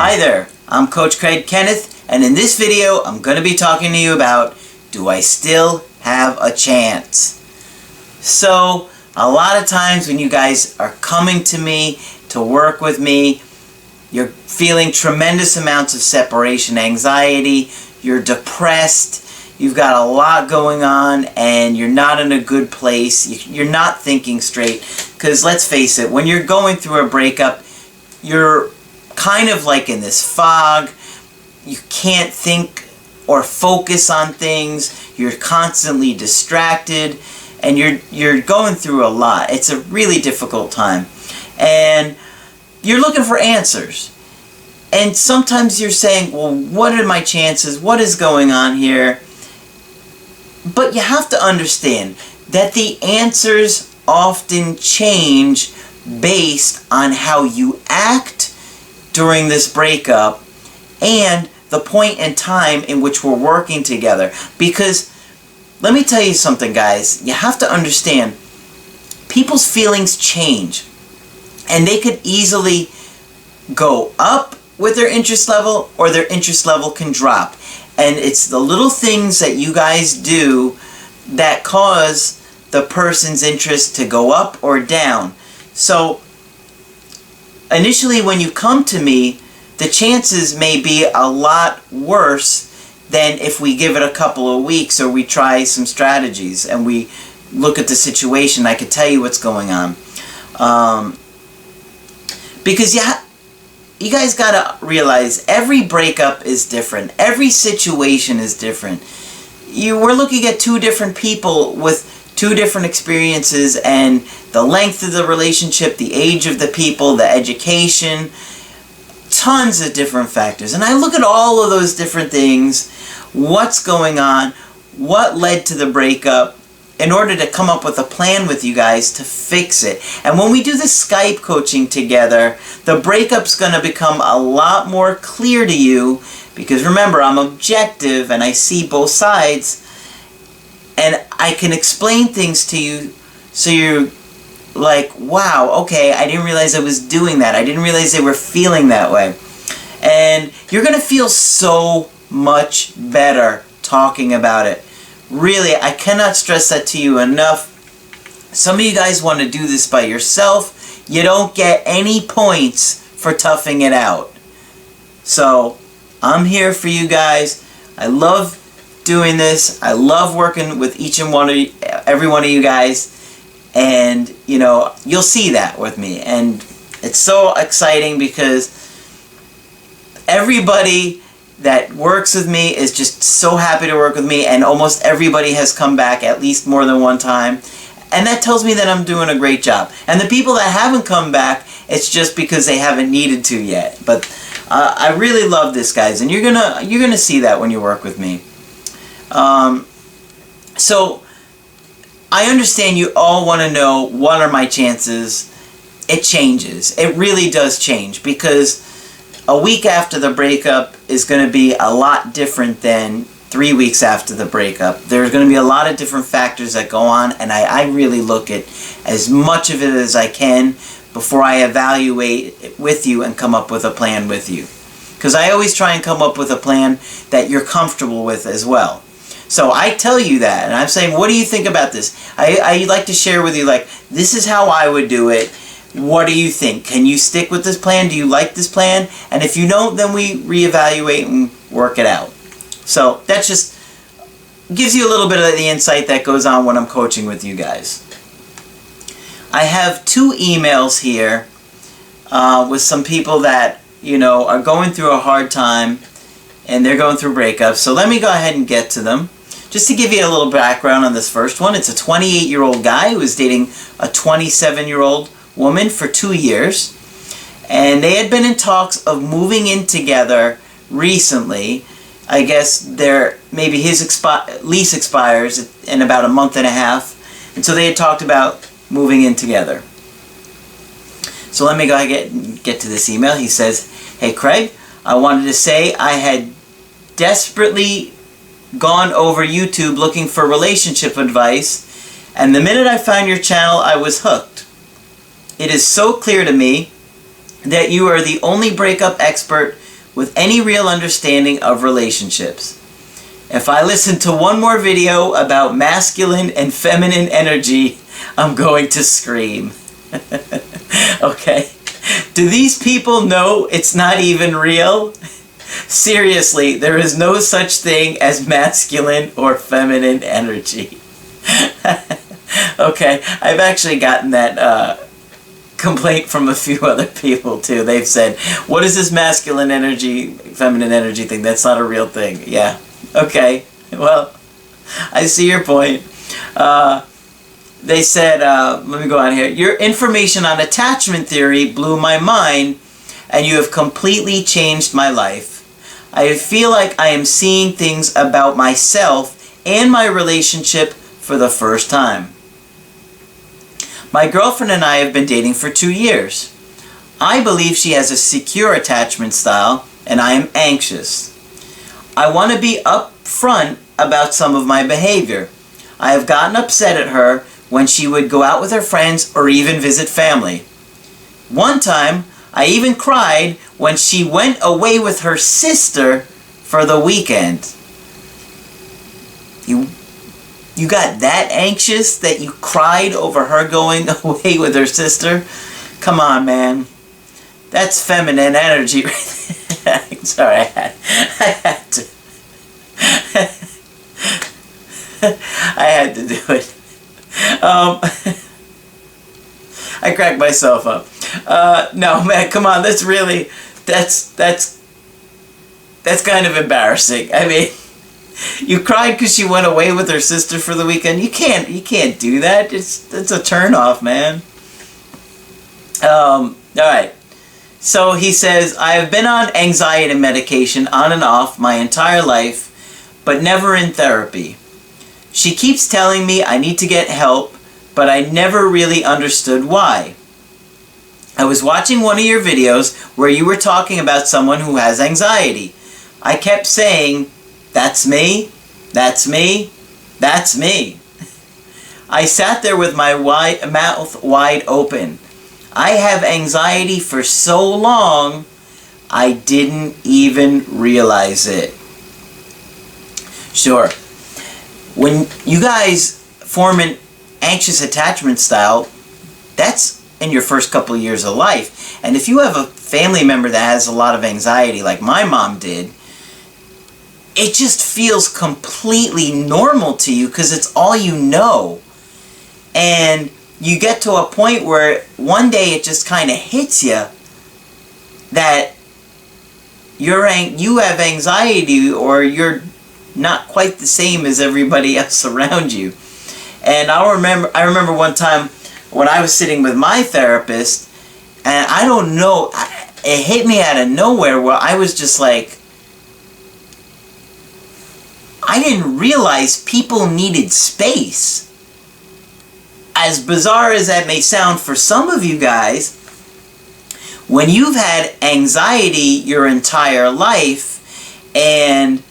Hi there, I'm Coach Kenneth, and in this video I'm going to be talking to you about, do I still have a chance? So, a lot of times when you guys are coming to me to work with me, you're feeling tremendous amounts of separation anxiety, you're depressed, you've got a lot going on, and you're not in a good place, you're not thinking straight, because let's face it, when you're going through a breakup, you're kind of like in this fog. You can't think or focus on things. You're constantly distracted, and you're going through a lot. It's a really difficult time, and you're looking for answers. And sometimes you're saying, well, what are my chances? What is going on here? But you have to understand that the answers often change based on how you act during this breakup and the point in time in which we're working together. Because let me tell you something, guys, you have to understand people's feelings change, and they could easily go up with their interest level, or their interest level can drop. And it's the little things that you guys do that cause the person's interest to go up or down. So initially, when you come to me, the chances may be a lot worse than if we give it a couple of weeks or we try some strategies and we look at the situation. I could tell you what's going on. Because you guys got to realize every breakup is different. Every situation is different. We're looking at two different people with two different experiences, and the length of the relationship, the age of the people, the education, tons of different factors. And I look at all of those different things, what's going on, what led to the breakup, in order to come up with a plan with you guys to fix it. And when we do the Skype coaching together, the breakup's going to become a lot more clear to you, because remember, I'm objective and I see both sides. And I can explain things to you so you're like, wow, okay, I didn't realize I was doing that. I didn't realize they were feeling that way. And you're going to feel so much better talking about it. Really, I cannot stress that to you enough. Some of you guys want to do this by yourself. You don't get any points for toughing it out. So, I'm here for you guys. I love doing this. I love working with every one of you guys, and you'll see that with me, and it's so exciting because everybody that works with me is just so happy to work with me, and almost everybody has come back at least more than one time, and that tells me that I'm doing a great job. And the people that haven't come back, it's just because they haven't needed to yet. But I really love this, guys, and you're gonna see that when you work with me. So I understand you all want to know, what are my chances? It changes. It really does change, because a week after the breakup is going to be a lot different than 3 weeks after the breakup. There's going to be a lot of different factors that go on, and I really look at as much of it as I can before I evaluate it with you and come up with a plan with you. Because I always try and come up with a plan that you're comfortable with as well. So I tell you that, and I'm saying, what do you think about this? I like to share with you, like, this is how I would do it. What do you think? Can you stick with this plan? Do you like this plan? And if you don't, then we reevaluate and work it out. So that just gives you a little bit of the insight that goes on when I'm coaching with you guys. I have 2 emails here with some people that, are going through a hard time, and they're going through breakups. So let me go ahead and get to them. Just to give you a little background on this first one, it's a 28-year-old guy who was dating a 27-year-old woman for 2 years. And they had been in talks of moving in together recently. I guess maybe his lease expires in about a month and a half. And so they had talked about moving in together. So let me go ahead and get to this email. He says, "Hey Craig, I wanted to say I had desperately gone over YouTube looking for relationship advice, and the minute I found your channel, I was hooked. It is so clear to me that you are the only breakup expert with any real understanding of relationships. If I listen to one more video about masculine and feminine energy, I'm going to scream. Okay? Do these people know it's not even real? Seriously, there is no such thing as masculine or feminine energy. Okay, I've actually gotten that complaint from a few other people too. They've said, what is this masculine energy, feminine energy thing? That's not a real thing. Yeah. Okay. Well, I see your point. They said, let me go on here. Your information on attachment theory blew my mind, and you have completely changed my life. I feel like I am seeing things about myself and my relationship for the first time. My girlfriend and I have been dating for 2 years. I believe she has a secure attachment style, and I am anxious. I want to be upfront about some of my behavior. I have gotten upset at her when she would go out with her friends or even visit family. One time, I even cried when she went away with her sister for the weekend. You got that anxious that you cried over her going away with her sister? Come on, man. That's feminine energy. Sorry, I had to. I had to do it. I cracked myself up. No, man, come on. That's kind of embarrassing. I mean, you cried because she went away with her sister for the weekend. You can't do that. It's a turn off, man. All right. So he says, I have been on anxiety medication on and off my entire life, but never in therapy. She keeps telling me I need to get help, but I never really understood why. I was watching one of your videos where you were talking about someone who has anxiety. I kept saying, that's me, that's me, that's me. I sat there with my mouth wide open. I have anxiety for so long, I didn't even realize it. Sure. When you guys form an anxious attachment style, that's in your first couple of years of life. And if you have a family member that has a lot of anxiety, like my mom did, it just feels completely normal to you because it's all you know. And you get to a point where one day it just kind of hits you that you have anxiety, or you're not quite the same as everybody else around you. And I remember one time when I was sitting with my therapist, and I don't know, it hit me out of nowhere where I was just like, I didn't realize people needed space. As bizarre as that may sound for some of you guys, when you've had anxiety your entire life and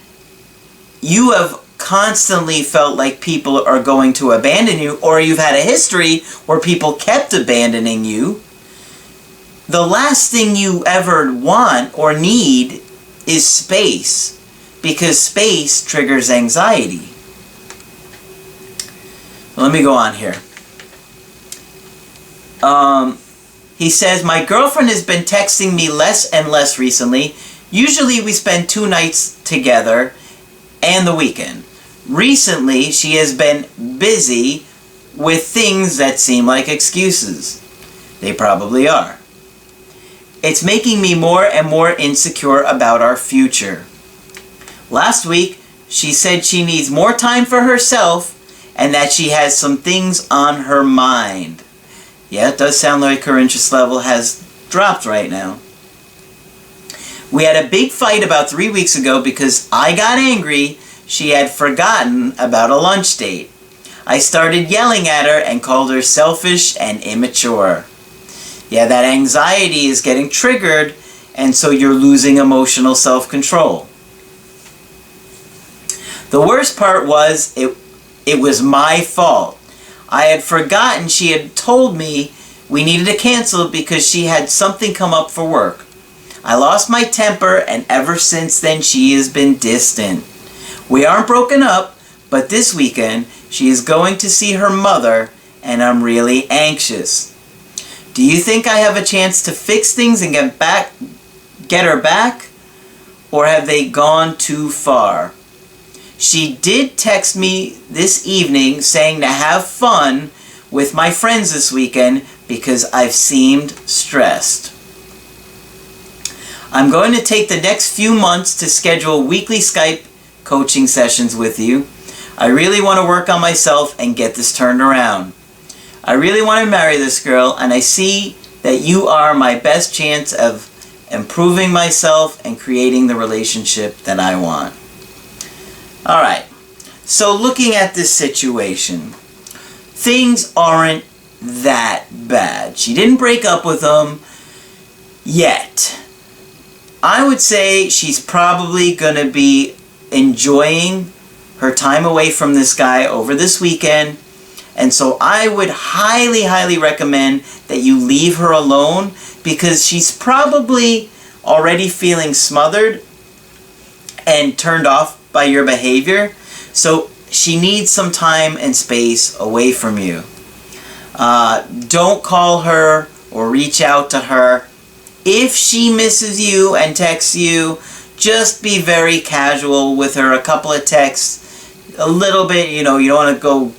you have constantly felt like people are going to abandon you, or you've had a history where people kept abandoning you, the last thing you ever want or need is space, because space triggers anxiety. Let me go on here. He says, my girlfriend has been texting me less and less recently. Usually we spend 2 nights together and the weekend. Recently, she has been busy with things that seem like excuses. They probably are. It's making me more and more insecure about our future. Last week, she said she needs more time for herself and that she has some things on her mind. Yeah, it does sound like her interest level has dropped right now. We had a big fight about 3 weeks ago because I got angry she had forgotten about a lunch date. I started yelling at her and called her selfish and immature. Yeah, that anxiety is getting triggered, and so you're losing emotional self-control. The worst part was it was my fault. I had forgotten she had told me we needed to cancel because she had something come up for work. I lost my temper, and ever since then she has been distant. We aren't broken up, but this weekend she is going to see her mother, and I'm really anxious. Do you think I have a chance to fix things and get her back? Or have they gone too far? She did text me this evening saying to have fun with my friends this weekend because I've seemed stressed. I'm going to take the next few months to schedule weekly Skype coaching sessions with you. I really want to work on myself and get this turned around. I really want to marry this girl, and I see that you are my best chance of improving myself and creating the relationship that I want. Alright, so looking at this situation, things aren't that bad. She didn't break up with him yet. I would say she's probably going to be enjoying her time away from this guy over this weekend. And so I would highly, highly recommend that you leave her alone, because she's probably already feeling smothered and turned off by your behavior. So she needs some time and space away from you. Don't call her or reach out to her. If she misses you and texts you, just be very casual with her. A couple of texts, a little bit, you don't want to go,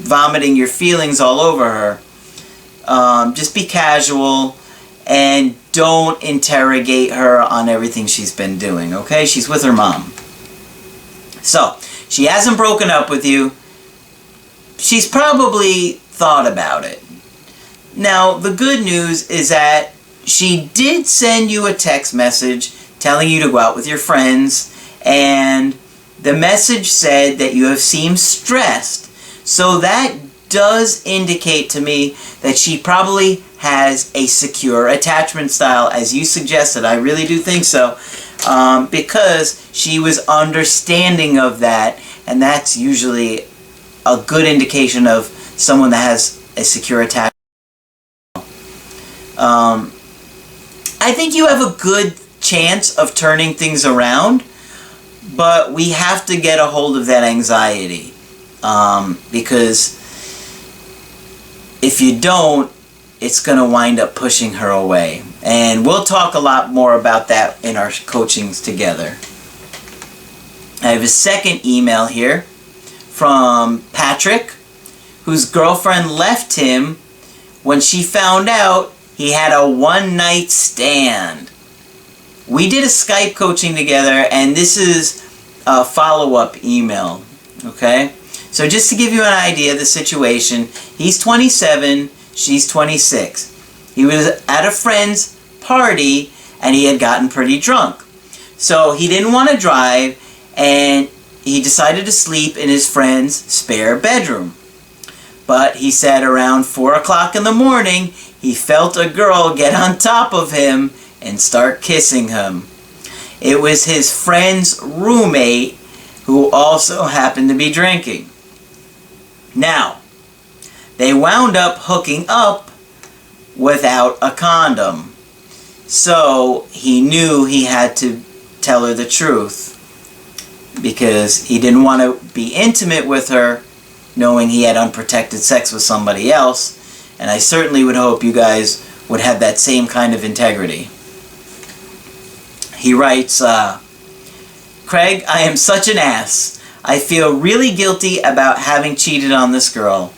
vomiting your feelings all over her. Just be casual and don't interrogate her on everything she's been doing, okay? She's with her mom. So, she hasn't broken up with you. She's probably thought about it. Now, the good news is that she did send you a text message telling you to go out with your friends, and the message said that you have seemed stressed. So that does indicate to me that she probably has a secure attachment style, as you suggested. I really do think so, because she was understanding of that, and that's usually a good indication of someone that has a secure attachment. I think you have a good chance of turning things around, but we have to get a hold of that anxiety, because if you don't, it's going to wind up pushing her away. And we'll talk a lot more about that in our coachings together. I have a second email here from Patrick, whose girlfriend left him when she found out he had a one-night stand. We did a Skype coaching together, and this is a follow-up email, okay? So just to give you an idea of the situation, he's 27, she's 26. He was at a friend's party, and he had gotten pretty drunk. So he didn't want to drive, and he decided to sleep in his friend's spare bedroom. But he said around 4 o'clock in the morning, he felt a girl get on top of him and start kissing him. It was his friend's roommate, who also happened to be drinking. Now, they wound up hooking up without a condom. So he knew he had to tell her the truth, because he didn't want to be intimate with her knowing he had unprotected sex with somebody else. And I certainly would hope you guys would have that same kind of integrity. He writes, Craig, I am such an ass. I feel really guilty about having cheated on this girl.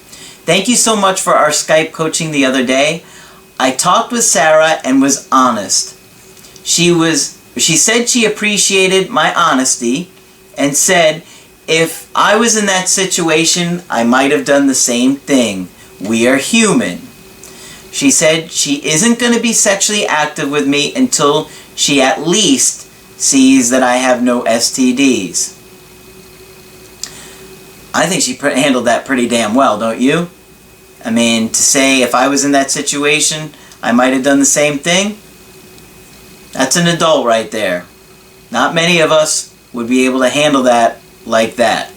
Thank you so much for our Skype coaching the other day. I talked with Sarah and was honest. She said she appreciated my honesty and said if I was in that situation, I might have done the same thing. We are human. She said she isn't going to be sexually active with me until she at least sees that I have no STDs. I think she handled that pretty damn well, don't you? I mean, to say if I was in that situation, I might have done the same thing, that's an adult right there. Not many of us would be able to handle that like that.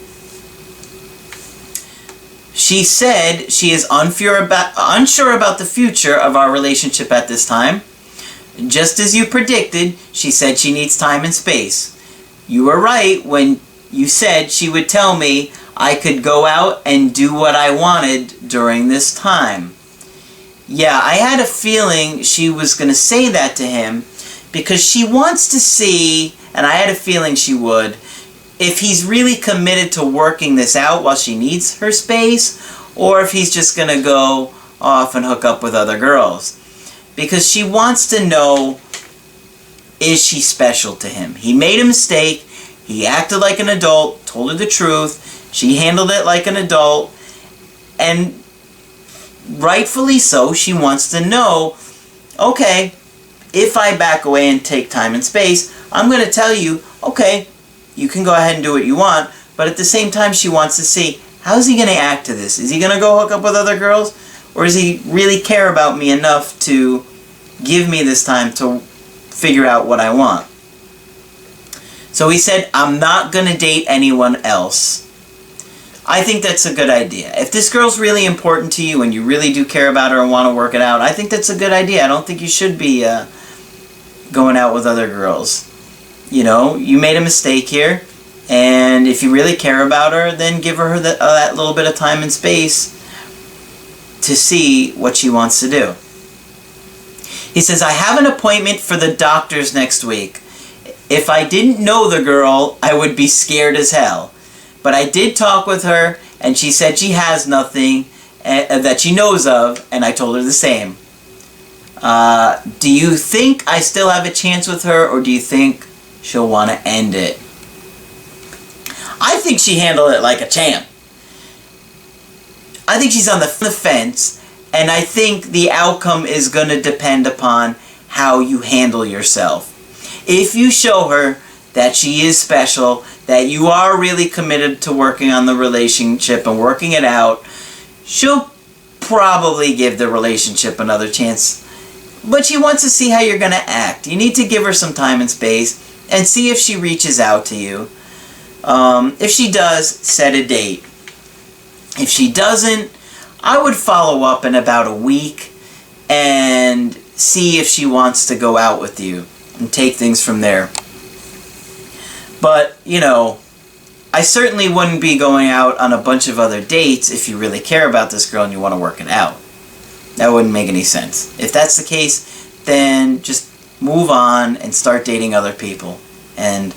She said she is unsure about the future of our relationship at this time. Just as you predicted, she said she needs time and space. You were right when you said she would tell me I could go out and do what I wanted during this time. Yeah, I had a feeling she was going to say that to him because she wants to see, and I had a feeling she would, if he's really committed to working this out while she needs her space, or if he's just going to go off and hook up with other girls. Because she wants to know, is she special to him? He made a mistake. He acted like an adult, told her the truth. She handled it like an adult. And rightfully so, she wants to know, okay, if I back away and take time and space, I'm going to tell you, okay, you can go ahead and do what you want. But at the same time, she wants to see, how's he going to act to this? Is he going to go hook up with other girls? Or does he really care about me enough to give me this time to figure out what I want? So he said, I'm not going to date anyone else. I think that's a good idea. If this girl's really important to you and you really do care about her and want to work it out, I think that's a good idea. I don't think you should be going out with other girls. You know, you made a mistake here. And if you really care about her, then give her that little bit of time and space to see what she wants to do. He says, I have an appointment for the doctors next week. If I didn't know the girl, I would be scared as hell. But I did talk with her, and she said she has nothing that she knows of, and I told her the same. Do you think I still have a chance with her, or do you think she'll want to end it? I think she handled it like a champ. I think she's on the fence, and I think the outcome is going to depend upon how you handle yourself. If you show her that she is special, that you are really committed to working on the relationship and working it out, she'll probably give the relationship another chance. But she wants to see how you're going to act. You need to give her some time and space and see if she reaches out to you. If she does, set a date. If she doesn't, I would follow up in about a week and see if she wants to go out with you and take things from there. But, you know, I certainly wouldn't be going out on a bunch of other dates if you really care about this girl and you want to work it out. That wouldn't make any sense. If that's the case, then just move on and start dating other people and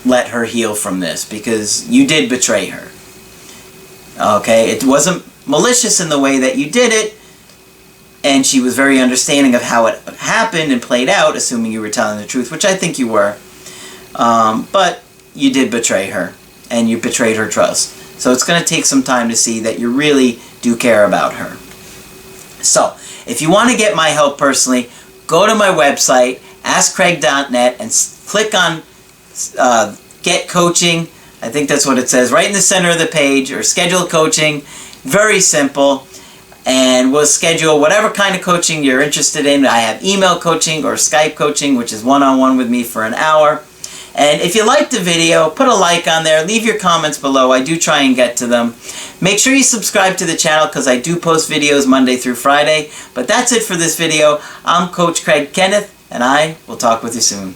let her heal from this, because you did betray her. Okay, it wasn't malicious in the way that you did it, and she was very understanding of how it happened and played out, assuming you were telling the truth, which I think you were. But you did betray her, and you betrayed her trust. So it's going to take some time to see that you really do care about her. So, if you want to get my help personally, go to my website, askcraig.net, and click on Get Coaching. I think that's what it says, right in the center of the page, or Schedule Coaching. Very simple. And we'll schedule whatever kind of coaching you're interested in. I have email coaching or Skype coaching, which is one-on-one with me for an hour. And if you liked the video, put a like on there. Leave your comments below. I do try and get to them. Make sure you subscribe to the channel because I do post videos Monday through Friday. But that's it for this video. I'm Coach Craig Kenneth, and I will talk with you soon.